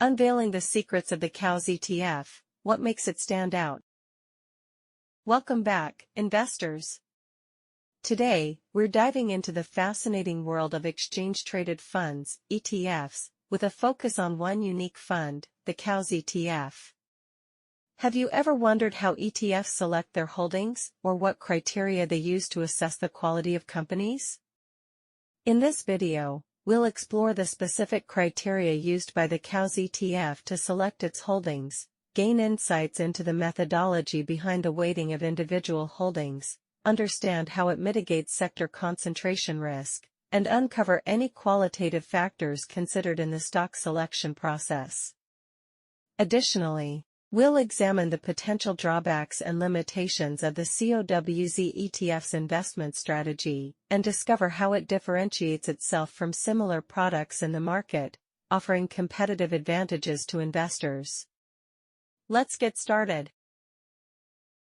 Unveiling the secrets of the COWZ ETF, what makes it stand out? Welcome back, investors. Today, we're diving into the fascinating world of exchange-traded funds, ETFs, with a focus on one unique fund, the COWZ ETF. Have you ever wondered how ETFs select their holdings, or what criteria they use to assess the quality of companies? In this video, we'll explore the specific criteria used by the COWZ ETF to select its holdings, gain insights into the methodology behind the weighting of individual holdings, understand how it mitigates sector concentration risk, and uncover any qualitative factors considered in the stock selection process. Additionally, we'll examine the potential drawbacks and limitations of the COWZ ETF's investment strategy, and discover how it differentiates itself from similar products in the market, offering competitive advantages to investors. Let's get started.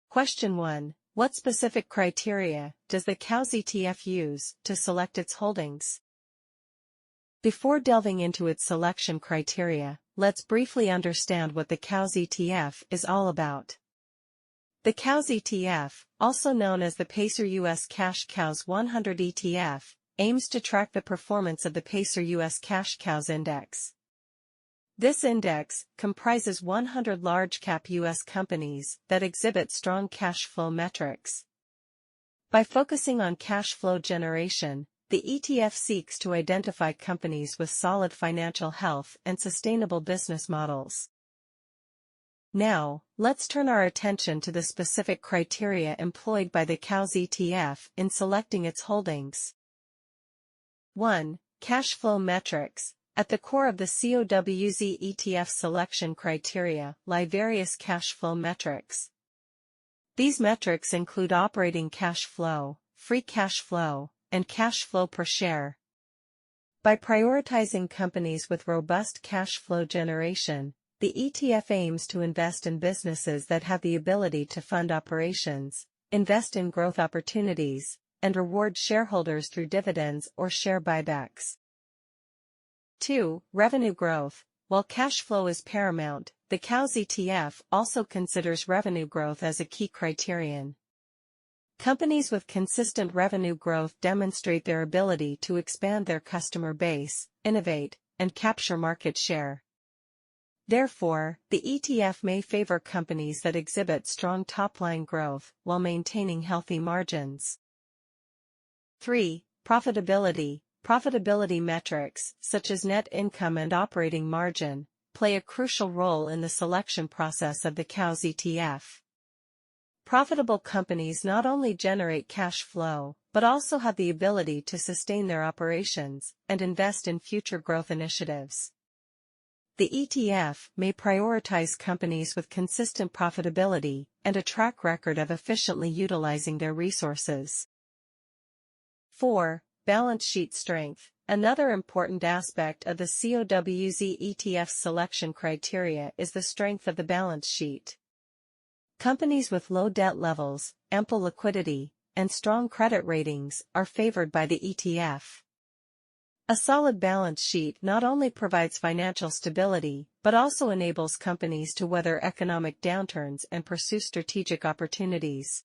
Question 1. What specific criteria does the COWZ ETF use to select its holdings? Before delving into its selection criteria, let's briefly understand what the COWZ ETF is all about. The COWZ ETF, also known as the Pacer US Cash COWZ 100 ETF, aims to track the performance of the Pacer US Cash COWZ Index. This index comprises 100 large-cap U.S. companies that exhibit strong cash flow metrics. By focusing on cash flow generation, the ETF seeks to identify companies with solid financial health and sustainable business models. Now, let's turn our attention to the specific criteria employed by the COWZ ETF in selecting its holdings. 1. Cash flow metrics. At the core of the COWZ ETF selection criteria lie various cash flow metrics. These metrics include operating cash flow, free cash flow, and cash flow per share. By prioritizing companies with robust cash flow generation, the ETF aims to invest in businesses that have the ability to fund operations, invest in growth opportunities, and reward shareholders through dividends or share buybacks. 2. Revenue growth. While cash flow is paramount, the COWZ ETF also considers revenue growth as a key criterion. Companies with consistent revenue growth demonstrate their ability to expand their customer base, innovate, and capture market share. Therefore, the ETF may favor companies that exhibit strong top-line growth while maintaining healthy margins. 3. Profitability. Profitability metrics, such as net income and operating margin, play a crucial role in the selection process of the COWZ ETF. Profitable companies not only generate cash flow, but also have the ability to sustain their operations and invest in future growth initiatives. The ETF may prioritize companies with consistent profitability and a track record of efficiently utilizing their resources. 4. Balance sheet strength. Another important aspect of the COWZ ETF selection criteria is the strength of the balance sheet. Companies with low debt levels, ample liquidity, and strong credit ratings are favored by the ETF. A solid balance sheet not only provides financial stability, but also enables companies to weather economic downturns and pursue strategic opportunities.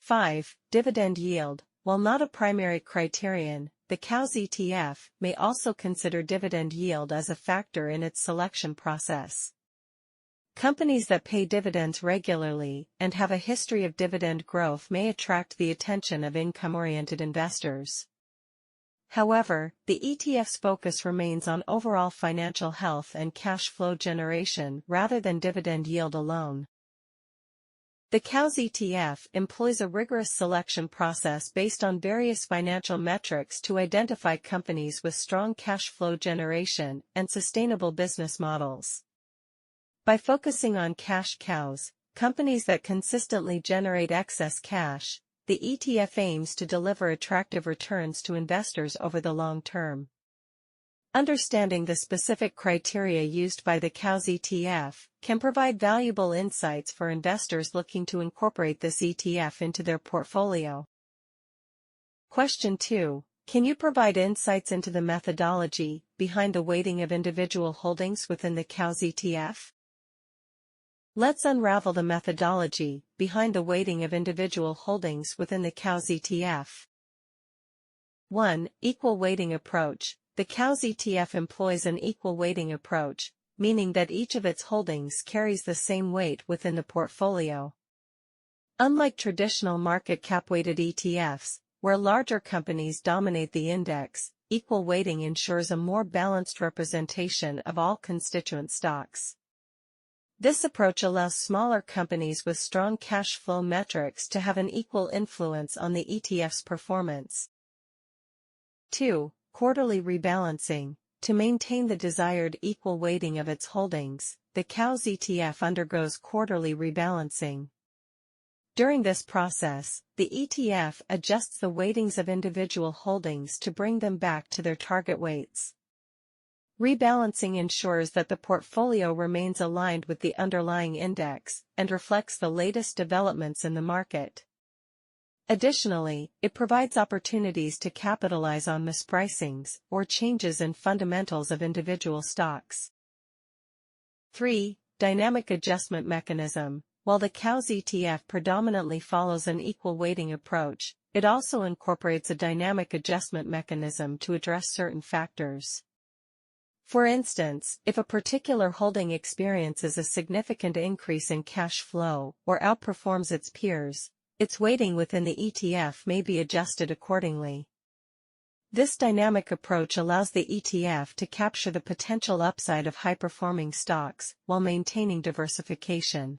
5. Dividend yield. While not a primary criterion, the COWZ ETF may also consider dividend yield as a factor in its selection process. Companies that pay dividends regularly and have a history of dividend growth may attract the attention of income-oriented investors. However, the ETF's focus remains on overall financial health and cash flow generation rather than dividend yield alone. The COWZ ETF employs a rigorous selection process based on various financial metrics to identify companies with strong cash flow generation and sustainable business models. By focusing on cash cows, companies that consistently generate excess cash, the ETF aims to deliver attractive returns to investors over the long term. Understanding the specific criteria used by the COWZ ETF can provide valuable insights for investors looking to incorporate this ETF into their portfolio. Question 2. Can you provide insights into the methodology behind the weighting of individual holdings within the COWZ ETF? Let's unravel the methodology behind the weighting of individual holdings within the COWZ ETF. 1. Equal weighting approach. The COWZ ETF employs an equal weighting approach, meaning that each of its holdings carries the same weight within the portfolio. Unlike traditional market cap-weighted ETFs, where larger companies dominate the index, equal weighting ensures a more balanced representation of all constituent stocks. This approach allows smaller companies with strong cash flow metrics to have an equal influence on the ETF's performance. 2. Quarterly rebalancing. To maintain the desired equal weighting of its holdings, the COWZ ETF undergoes quarterly rebalancing. During this process, the ETF adjusts the weightings of individual holdings to bring them back to their target weights. Rebalancing ensures that the portfolio remains aligned with the underlying index and reflects the latest developments in the market. Additionally, it provides opportunities to capitalize on mispricings or changes in fundamentals of individual stocks. 3. Dynamic adjustment mechanism. While the COWZ ETF predominantly follows an equal weighting approach, it also incorporates a dynamic adjustment mechanism to address certain factors. For instance, if a particular holding experiences a significant increase in cash flow or outperforms its peers, its weighting within the ETF may be adjusted accordingly. This dynamic approach allows the ETF to capture the potential upside of high-performing stocks while maintaining diversification.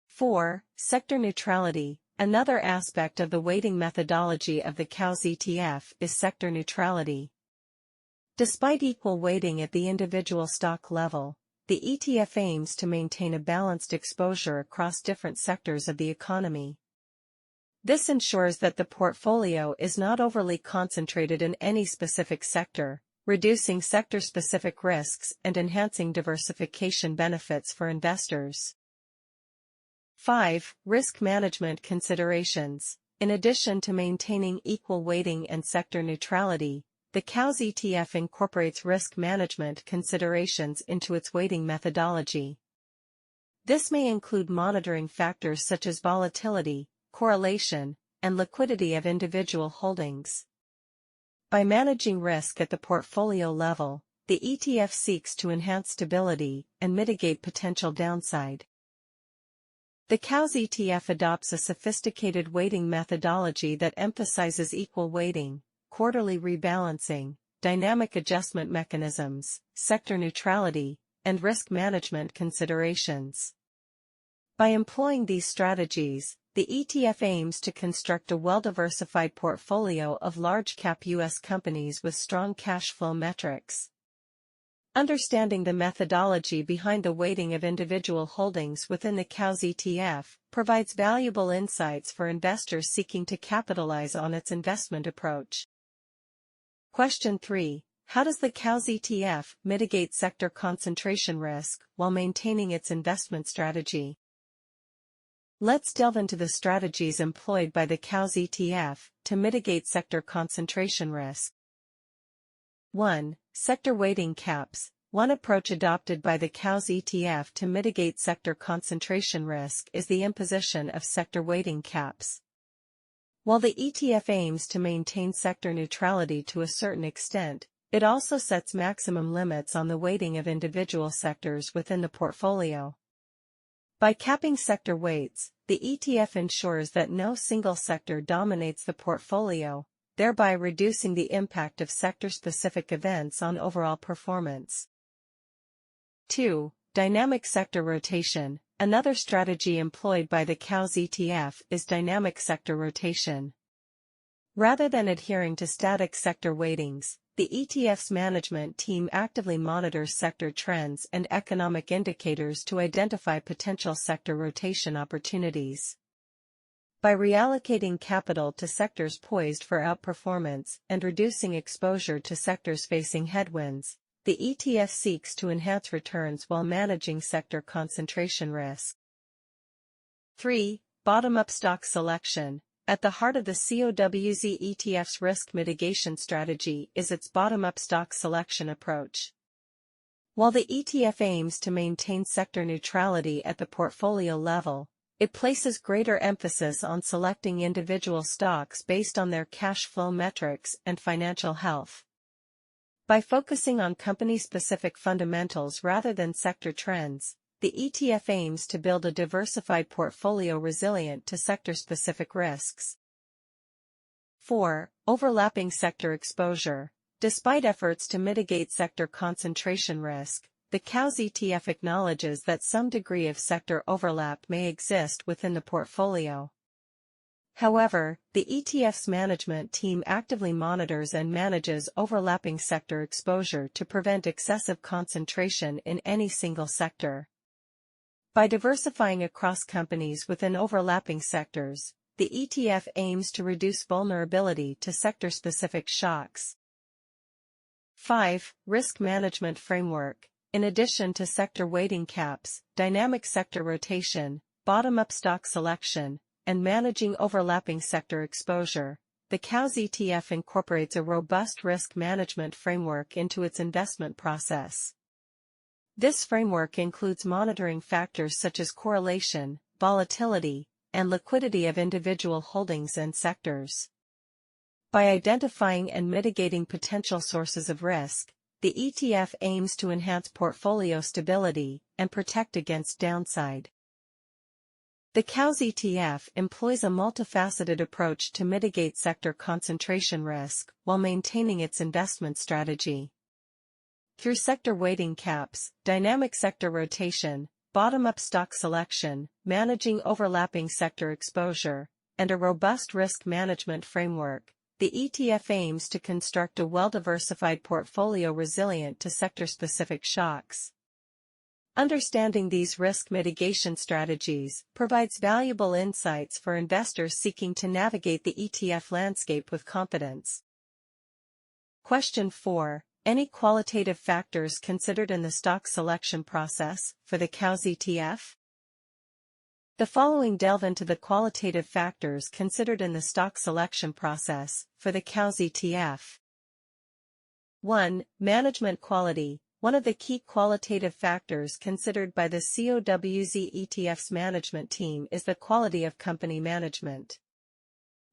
4. Sector neutrality. Another aspect of the weighting methodology of the COWZ ETF is sector neutrality. Despite equal weighting at the individual stock level, the ETF aims to maintain a balanced exposure across different sectors of the economy. This ensures that the portfolio is not overly concentrated in any specific sector, reducing sector-specific risks and enhancing diversification benefits for investors. 5. Risk management considerations. In addition to maintaining equal weighting and sector neutrality, the COWZ ETF incorporates risk management considerations into its weighting methodology. This may include monitoring factors such as volatility, correlation, and liquidity of individual holdings. By managing risk at the portfolio level, the ETF seeks to enhance stability and mitigate potential downside. The COWZ ETF adopts a sophisticated weighting methodology that emphasizes equal weighting, quarterly rebalancing, dynamic adjustment mechanisms, sector neutrality, and risk management considerations. By employing these strategies, the ETF aims to construct a well-diversified portfolio of large-cap U.S. companies with strong cash flow metrics. Understanding the methodology behind the weighting of individual holdings within the COWZ ETF provides valuable insights for investors seeking to capitalize on its investment approach. Question 3. How does the COWZ ETF mitigate sector concentration risk while maintaining its investment strategy? Let's delve into the strategies employed by the COWZ ETF to mitigate sector concentration risk. 1. Sector weighting caps. One approach adopted by the COWZ ETF to mitigate sector concentration risk is the imposition of sector weighting caps. While the ETF aims to maintain sector neutrality to a certain extent, it also sets maximum limits on the weighting of individual sectors within the portfolio. By capping sector weights, the ETF ensures that no single sector dominates the portfolio, thereby reducing the impact of sector-specific events on overall performance. 2. Dynamic sector rotation. Another strategy employed by the COWZ ETF is dynamic sector rotation. Rather than adhering to static sector weightings, the ETF's management team actively monitors sector trends and economic indicators to identify potential sector rotation opportunities. By reallocating capital to sectors poised for outperformance and reducing exposure to sectors facing headwinds, the ETF seeks to enhance returns while managing sector concentration risk. 3. Bottom-up stock selection. At the heart of the COWZ ETF's risk mitigation strategy is its bottom-up stock selection approach. While the ETF aims to maintain sector neutrality at the portfolio level, it places greater emphasis on selecting individual stocks based on their cash flow metrics and financial health. By focusing on company-specific fundamentals rather than sector trends, the ETF aims to build a diversified portfolio resilient to sector-specific risks. 4. Overlapping sector exposure. Despite efforts to mitigate sector concentration risk, the COWZ ETF acknowledges that some degree of sector overlap may exist within the portfolio. However, the ETF's management team actively monitors and manages overlapping sector exposure to prevent excessive concentration in any single sector. By diversifying across companies within overlapping sectors, the ETF aims to reduce vulnerability to sector-specific shocks. 5. Risk management framework. In addition to sector weighting caps, dynamic sector rotation, bottom-up stock selection, and managing overlapping sector exposure, the COWZ ETF incorporates a robust risk management framework into its investment process. This framework includes monitoring factors such as correlation, volatility, and liquidity of individual holdings and sectors. By identifying and mitigating potential sources of risk, the ETF aims to enhance portfolio stability and protect against downside. The COWZ ETF employs a multifaceted approach to mitigate sector concentration risk while maintaining its investment strategy. Through sector weighting caps, dynamic sector rotation, bottom-up stock selection, managing overlapping sector exposure, and a robust risk management framework, the ETF aims to construct a well-diversified portfolio resilient to sector-specific shocks. Understanding these risk mitigation strategies provides valuable insights for investors seeking to navigate the ETF landscape with confidence. Question 4. Any qualitative factors considered in the stock selection process for the COWZ ETF? The following delve into the qualitative factors considered in the stock selection process for the COWZ ETF. 1. Management quality. One of the key qualitative factors considered by the COWZ ETF's management team is the quality of company management.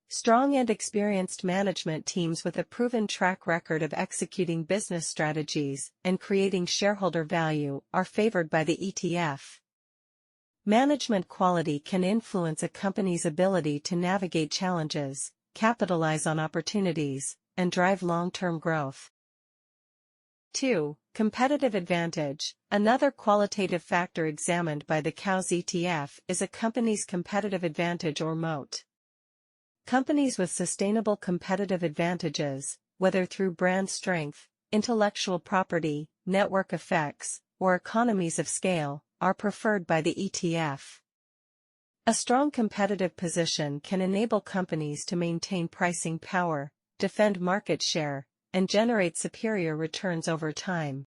Strong and experienced management teams with a proven track record of executing business strategies and creating shareholder value are favored by the ETF. Management quality can influence a company's ability to navigate challenges, capitalize on opportunities, and drive long-term growth. 2. Competitive advantage. Another qualitative factor examined by the COWZ ETF is a company's competitive advantage or moat. Companies with sustainable competitive advantages, whether through brand strength, intellectual property, network effects, or economies of scale, are preferred by the ETF. A strong competitive position can enable companies to maintain pricing power, defend market share, and generate superior returns over time.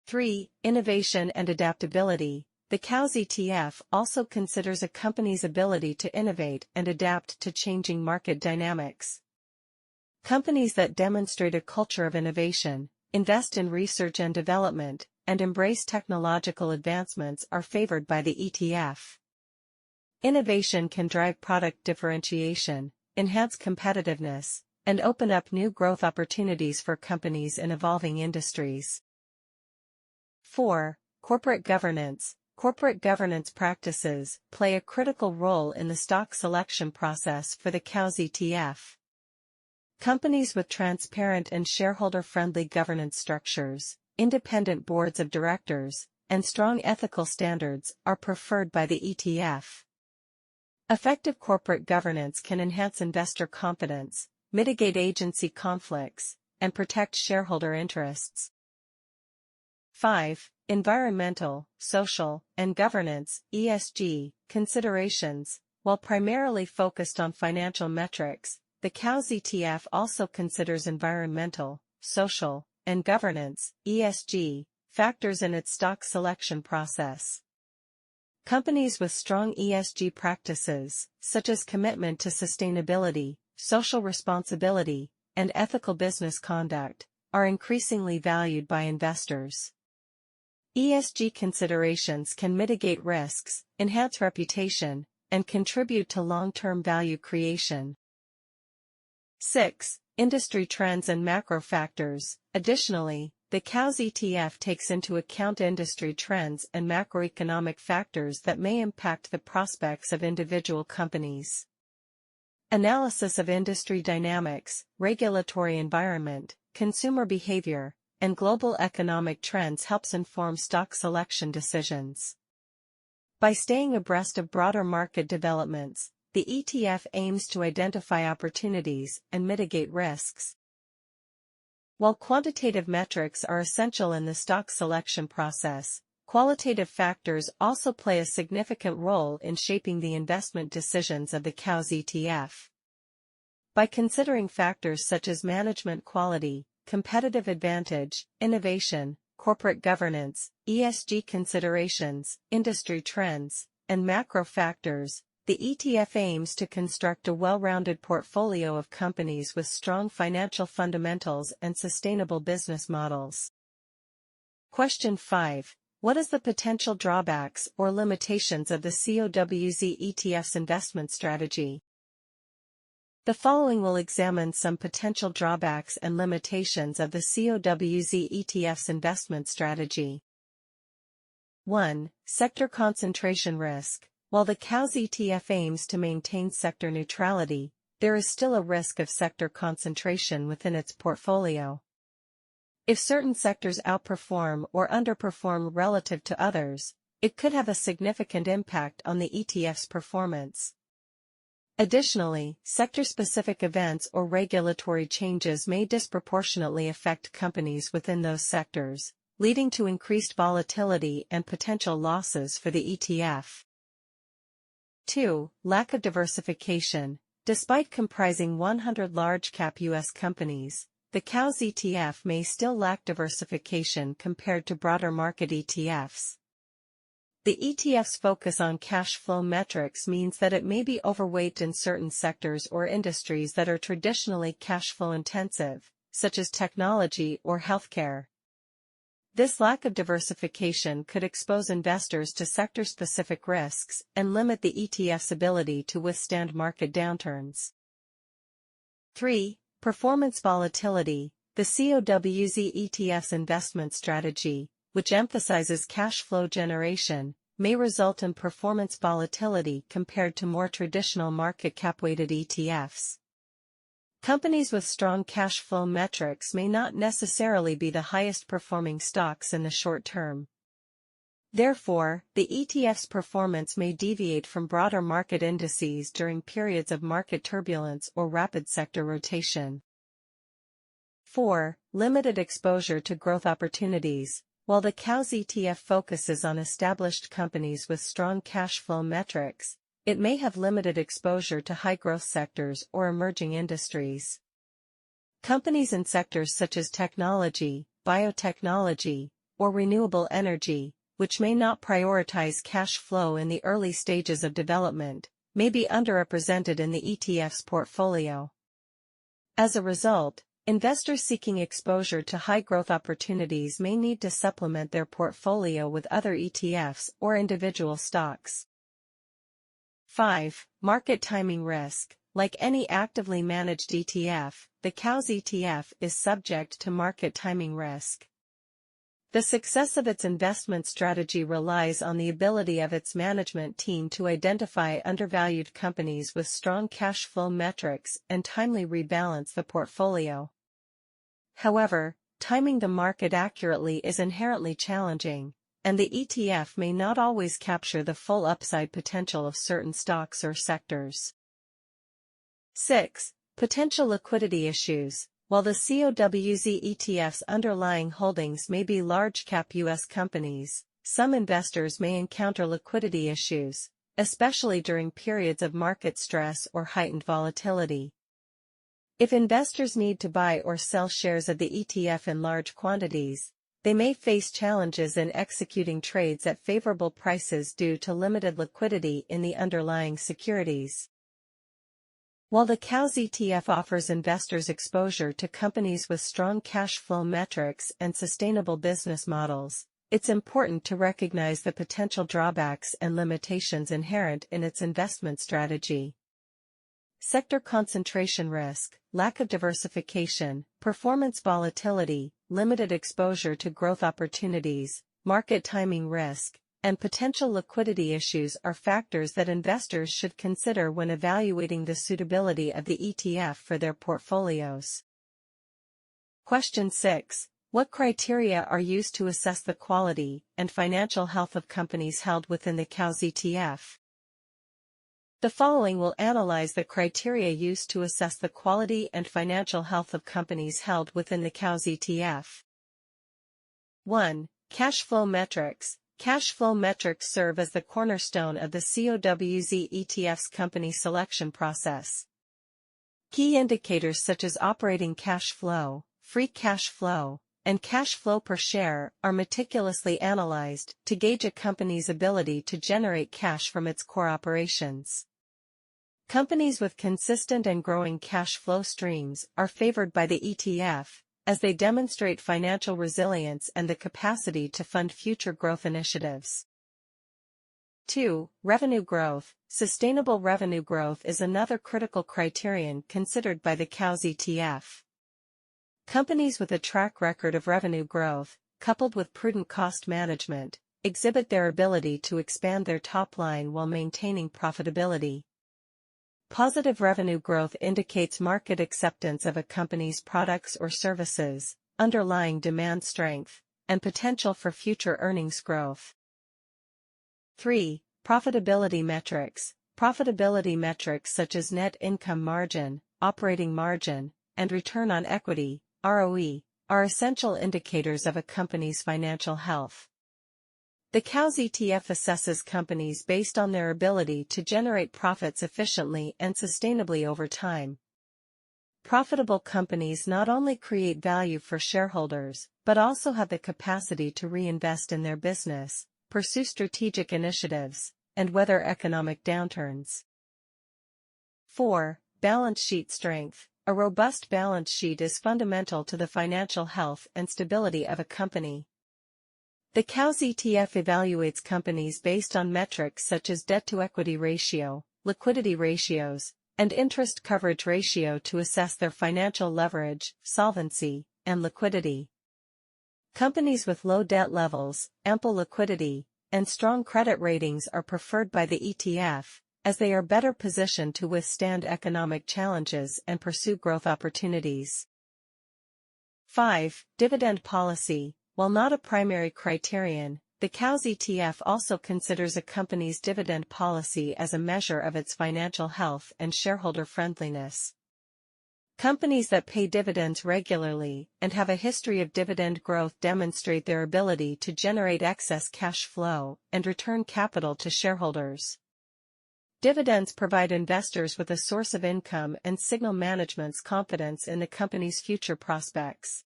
3. Innovation and adaptability. The COWZ ETF also considers a company's ability to innovate and adapt to changing market dynamics. Companies that demonstrate a culture of innovation, invest in research and development, and embrace technological advancements are favored by the ETF. Innovation can drive product differentiation, enhance competitiveness, and open up new growth opportunities for companies in evolving industries. 4. Corporate governance. Corporate governance practices play a critical role in the stock selection process for the COWZ ETF. Companies with transparent and shareholder-friendly governance structures, independent boards of directors, and strong ethical standards are preferred by the ETF. Effective corporate governance can enhance investor confidence, mitigate agency conflicts, and protect shareholder interests. 5. Environmental, social, and governance (ESG) considerations. While primarily focused on financial metrics, the COWZ ETF also considers environmental, social, and governance (ESG) factors in its stock selection process. Companies with strong ESG practices, such as commitment to sustainability, social responsibility, and ethical business conduct, are increasingly valued by investors. ESG considerations can mitigate risks, enhance reputation, and contribute to long-term value creation. 6. Industry trends and macro factors. Additionally, the COWZ ETF takes into account industry trends and macroeconomic factors that may impact the prospects of individual companies. Analysis of industry dynamics, regulatory environment, consumer behavior, and global economic trends helps inform stock selection decisions. By staying abreast of broader market developments, the ETF aims to identify opportunities and mitigate risks. While quantitative metrics are essential in the stock selection process, qualitative factors also play a significant role in shaping the investment decisions of the COWZ ETF. By considering factors such as management quality, competitive advantage, innovation, corporate governance, ESG considerations, industry trends, and macro factors, the ETF aims to construct a well-rounded portfolio of companies with strong financial fundamentals and sustainable business models. Question 5. What is the potential drawbacks or limitations of the COWZ ETF's investment strategy? The following will examine some potential drawbacks and limitations of the COWZ ETF's investment strategy. 1. Sector concentration risk. While the COWZ ETF aims to maintain sector neutrality, there is still a risk of sector concentration within its portfolio. If certain sectors outperform or underperform relative to others, it could have a significant impact on the ETF's performance. Additionally, sector-specific events or regulatory changes may disproportionately affect companies within those sectors, leading to increased volatility and potential losses for the ETF. 2. Lack of diversification. Despite comprising 100 large-cap U.S. companies, the COWZ ETF may still lack diversification compared to broader market ETFs. The ETF's focus on cash flow metrics means that it may be overweight in certain sectors or industries that are traditionally cash flow intensive, such as technology or healthcare. This lack of diversification could expose investors to sector-specific risks and limit the ETF's ability to withstand market downturns. 3. Performance volatility. The COWZ ETF's investment strategy, which emphasizes cash flow generation, may result in performance volatility compared to more traditional market cap-weighted ETFs. Companies with strong cash flow metrics may not necessarily be the highest performing stocks in the short term. Therefore, the ETF's performance may deviate from broader market indices during periods of market turbulence or rapid sector rotation. 4. Limited exposure to growth opportunities. While the COWZ ETF focuses on established companies with strong cash flow metrics, it may have limited exposure to high-growth sectors or emerging industries. Companies in sectors such as technology, biotechnology, or renewable energy, which may not prioritize cash flow in the early stages of development, may be underrepresented in the ETF's portfolio. As a result, investors seeking exposure to high-growth opportunities may need to supplement their portfolio with other ETFs or individual stocks. 5. Market timing risk. Like any actively managed ETF, the COWZ ETF is subject to market timing risk. The success of its investment strategy relies on the ability of its management team to identify undervalued companies with strong cash flow metrics and timely rebalance the portfolio. However, timing the market accurately is inherently challenging, and the ETF may not always capture the full upside potential of certain stocks or sectors. 6. Potential liquidity issues. While the COWZ ETF's underlying holdings may be large-cap U.S. companies, some investors may encounter liquidity issues, especially during periods of market stress or heightened volatility. If investors need to buy or sell shares of the ETF in large quantities, they may face challenges in executing trades at favorable prices due to limited liquidity in the underlying securities. While the COWZ ETF offers investors exposure to companies with strong cash flow metrics and sustainable business models, it's important to recognize the potential drawbacks and limitations inherent in its investment strategy. Sector concentration risk, lack of diversification, performance volatility, limited exposure to growth opportunities, market timing risk, and potential liquidity issues are factors that investors should consider when evaluating the suitability of the ETF for their portfolios. Question 6. What criteria are used to assess the quality and financial health of companies held within the COWZ ETF? The following will analyze the criteria used to assess the quality and financial health of companies held within the COWZ ETF. 1. Cash flow metrics. Cash flow metrics serve as the cornerstone of the COWZ ETF's company selection process. Key indicators such as operating cash flow, free cash flow, and cash flow per share are meticulously analyzed to gauge a company's ability to generate cash from its core operations. Companies with consistent and growing cash flow streams are favored by the ETF, as they demonstrate financial resilience and the capacity to fund future growth initiatives. 2. Revenue growth. Sustainable revenue growth is another critical criterion considered by the COWZ ETF. Companies with a track record of revenue growth, coupled with prudent cost management, exhibit their ability to expand their top line while maintaining profitability. Positive revenue growth indicates market acceptance of a company's products or services, underlying demand strength, and potential for future earnings growth. 3. Profitability metrics. Profitability metrics such as net income margin, operating margin, and return on equity, ROE, are essential indicators of a company's financial health. The COWZ ETF assesses companies based on their ability to generate profits efficiently and sustainably over time. Profitable companies not only create value for shareholders, but also have the capacity to reinvest in their business, pursue strategic initiatives, and weather economic downturns. 4. Balance sheet strength. A robust balance sheet is fundamental to the financial health and stability of a company. The COWZ ETF evaluates companies based on metrics such as debt-to-equity ratio, liquidity ratios, and interest coverage ratio to assess their financial leverage, solvency, and liquidity. Companies with low debt levels, ample liquidity, and strong credit ratings are preferred by the ETF, as they are better positioned to withstand economic challenges and pursue growth opportunities. 5. Dividend policy. While not a primary criterion, the COWZ ETF also considers a company's dividend policy as a measure of its financial health and shareholder friendliness. Companies that pay dividends regularly and have a history of dividend growth demonstrate their ability to generate excess cash flow and return capital to shareholders. Dividends provide investors with a source of income and signal management's confidence in the company's future prospects.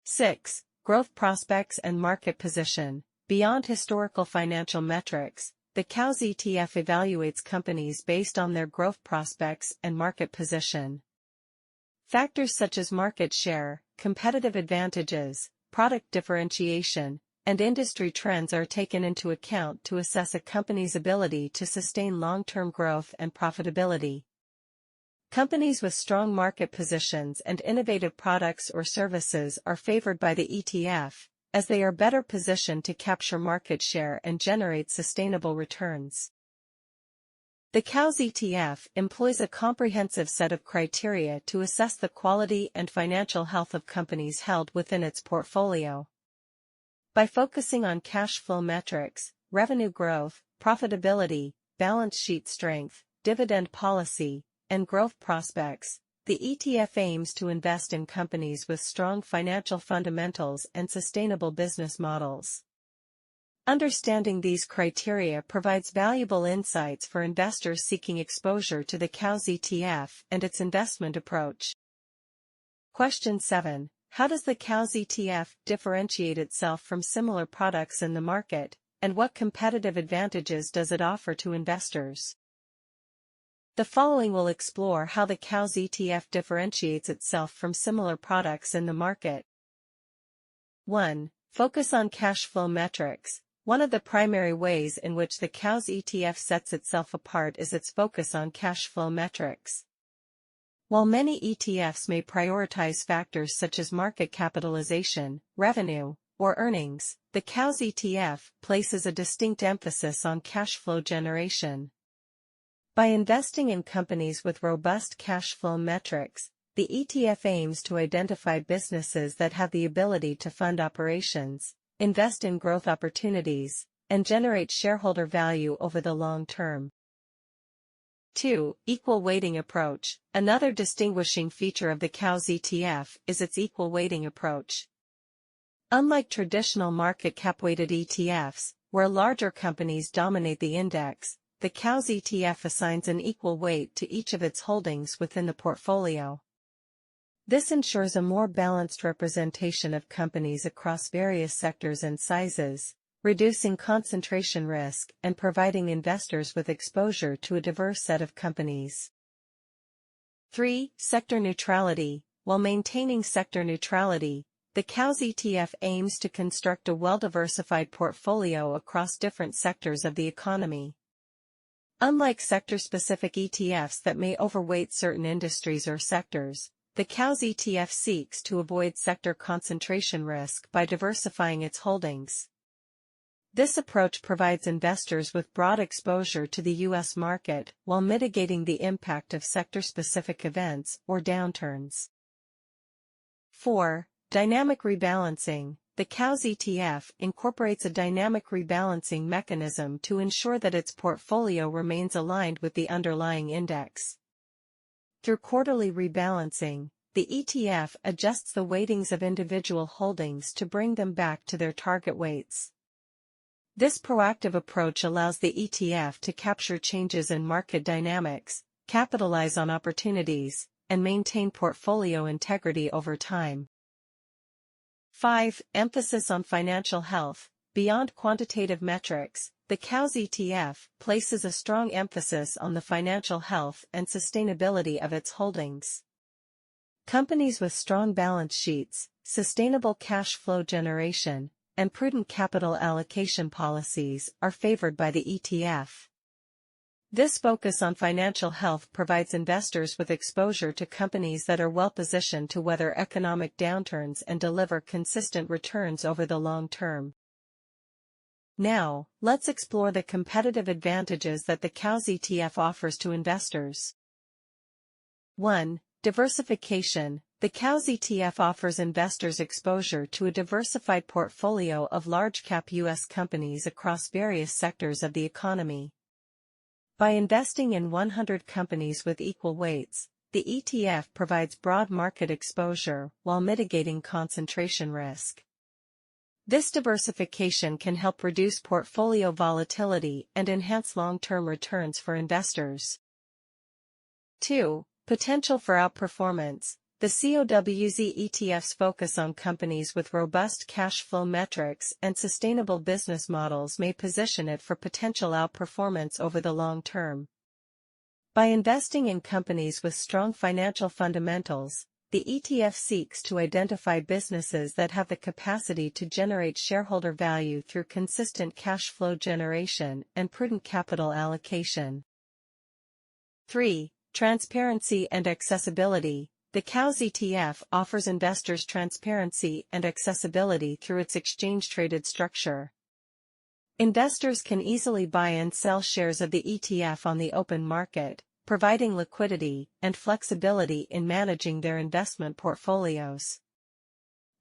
6. Growth prospects and market position. Beyond historical financial metrics, the COWZ ETF evaluates companies based on their growth prospects and market position. Factors such as market share, competitive advantages, product differentiation, and industry trends are taken into account to assess a company's ability to sustain long-term growth and profitability. Companies with strong market positions and innovative products or services are favored by the ETF, as they are better positioned to capture market share and generate sustainable returns. The COWZ ETF employs a comprehensive set of criteria to assess the quality and financial health of companies held within its portfolio. By focusing on cash flow metrics, revenue growth, profitability, balance sheet strength, dividend policy, and growth prospects, the ETF aims to invest in companies with strong financial fundamentals and sustainable business models. Understanding these criteria provides valuable insights for investors seeking exposure to the COWZ ETF and its investment approach. Question 7. How does the COWZ ETF differentiate itself from similar products in the market, and what competitive advantages does it offer to investors? The following will explore how the COWZ ETF differentiates itself from similar products in the market. 1. Focus on cash flow metrics. One of the primary ways in which the COWZ ETF sets itself apart is its focus on cash flow metrics. While many ETFs may prioritize factors such as market capitalization, revenue, or earnings, the COWZ ETF places a distinct emphasis on cash flow generation. By investing in companies with robust cash flow metrics, the ETF aims to identify businesses that have the ability to fund operations, invest in growth opportunities, and generate shareholder value over the long term. 2. Equal weighting approach. Another distinguishing feature of the COWZ ETF is its equal weighting approach. Unlike traditional market cap-weighted ETFs, where larger companies dominate the index, the COWZ ETF assigns an equal weight to each of its holdings within the portfolio. This ensures a more balanced representation of companies across various sectors and sizes, reducing concentration risk and providing investors with exposure to a diverse set of companies. 3. Sector neutrality. While maintaining sector neutrality, the COWZ ETF aims to construct a well-diversified portfolio across different sectors of the economy. Unlike sector-specific ETFs that may overweight certain industries or sectors, the COWZ ETF seeks to avoid sector concentration risk by diversifying its holdings. This approach provides investors with broad exposure to the U.S. market while mitigating the impact of sector-specific events or downturns. 4. Dynamic rebalancing. The COWZ ETF incorporates a dynamic rebalancing mechanism to ensure that its portfolio remains aligned with the underlying index. Through quarterly rebalancing, the ETF adjusts the weightings of individual holdings to bring them back to their target weights. This proactive approach allows the ETF to capture changes in market dynamics, capitalize on opportunities, and maintain portfolio integrity over time. 5. Emphasis on financial health. Beyond quantitative metrics, the COWZ ETF places a strong emphasis on the financial health and sustainability of its holdings. Companies with strong balance sheets, sustainable cash flow generation, and prudent capital allocation policies are favored by the ETF. This focus on financial health provides investors with exposure to companies that are well-positioned to weather economic downturns and deliver consistent returns over the long term. Now, let's explore the competitive advantages that the COWZ ETF offers to investors. 1. Diversification. The COWZ ETF offers investors exposure to a diversified portfolio of large-cap U.S. companies across various sectors of the economy. By investing in 100 companies with equal weights, the ETF provides broad market exposure while mitigating concentration risk. This diversification can help reduce portfolio volatility and enhance long-term returns for investors. 2. Potential for outperformance. The COWZ ETF's focus on companies with robust cash flow metrics and sustainable business models may position it for potential outperformance over the long term. By investing in companies with strong financial fundamentals, the ETF seeks to identify businesses that have the capacity to generate shareholder value through consistent cash flow generation and prudent capital allocation. 3. Transparency and accessibility. The COWZ ETF offers investors transparency and accessibility through its exchange-traded structure. Investors can easily buy and sell shares of the ETF on the open market, providing liquidity and flexibility in managing their investment portfolios.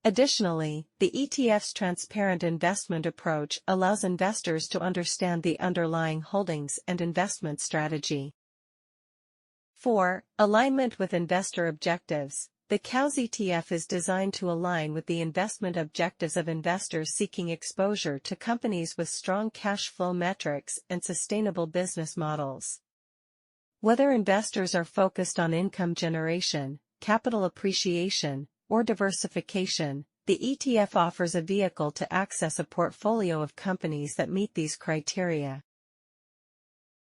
Additionally, the ETF's transparent investment approach allows investors to understand the underlying holdings and investment strategy. 4. Alignment with investor objectives. The COWZ ETF is designed to align with the investment objectives of investors seeking exposure to companies with strong cash flow metrics and sustainable business models. Whether investors are focused on income generation, capital appreciation, or diversification, the ETF offers a vehicle to access a portfolio of companies that meet these criteria.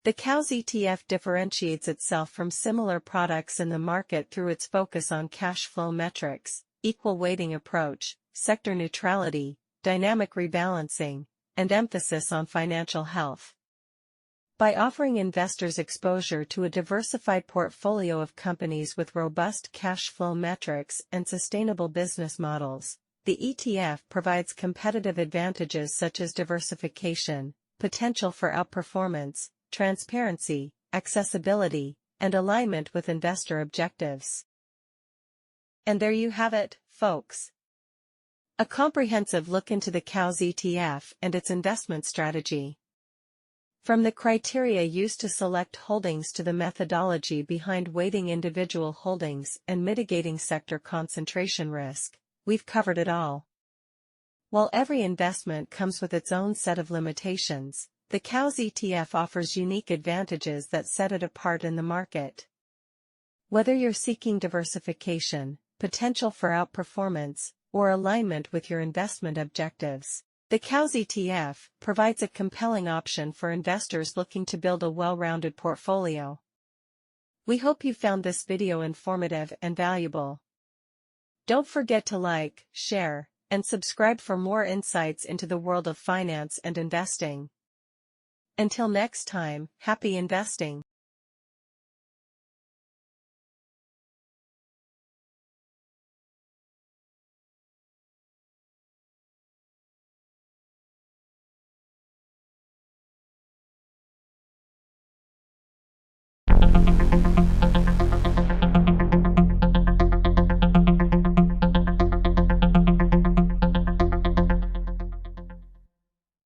The COWZ ETF differentiates itself from similar products in the market through its focus on cash flow metrics, equal weighting approach, sector neutrality, dynamic rebalancing, and emphasis on financial health. By offering investors exposure to a diversified portfolio of companies with robust cash flow metrics and sustainable business models, the ETF provides competitive advantages such as diversification, potential for outperformance, transparency, accessibility, and alignment with investor objectives. And there you have it, folks. A comprehensive look into the COWZ ETF and its investment strategy. From the criteria used to select holdings to the methodology behind weighting individual holdings and mitigating sector concentration risk, we've covered it all. While every investment comes with its own set of limitations, the COWZ ETF offers unique advantages that set it apart in the market. Whether you're seeking diversification, potential for outperformance, or alignment with your investment objectives, the COWZ ETF provides a compelling option for investors looking to build a well-rounded portfolio. We hope you found this video informative and valuable. Don't forget to like, share, and subscribe for more insights into the world of finance and investing. Until next time, happy investing.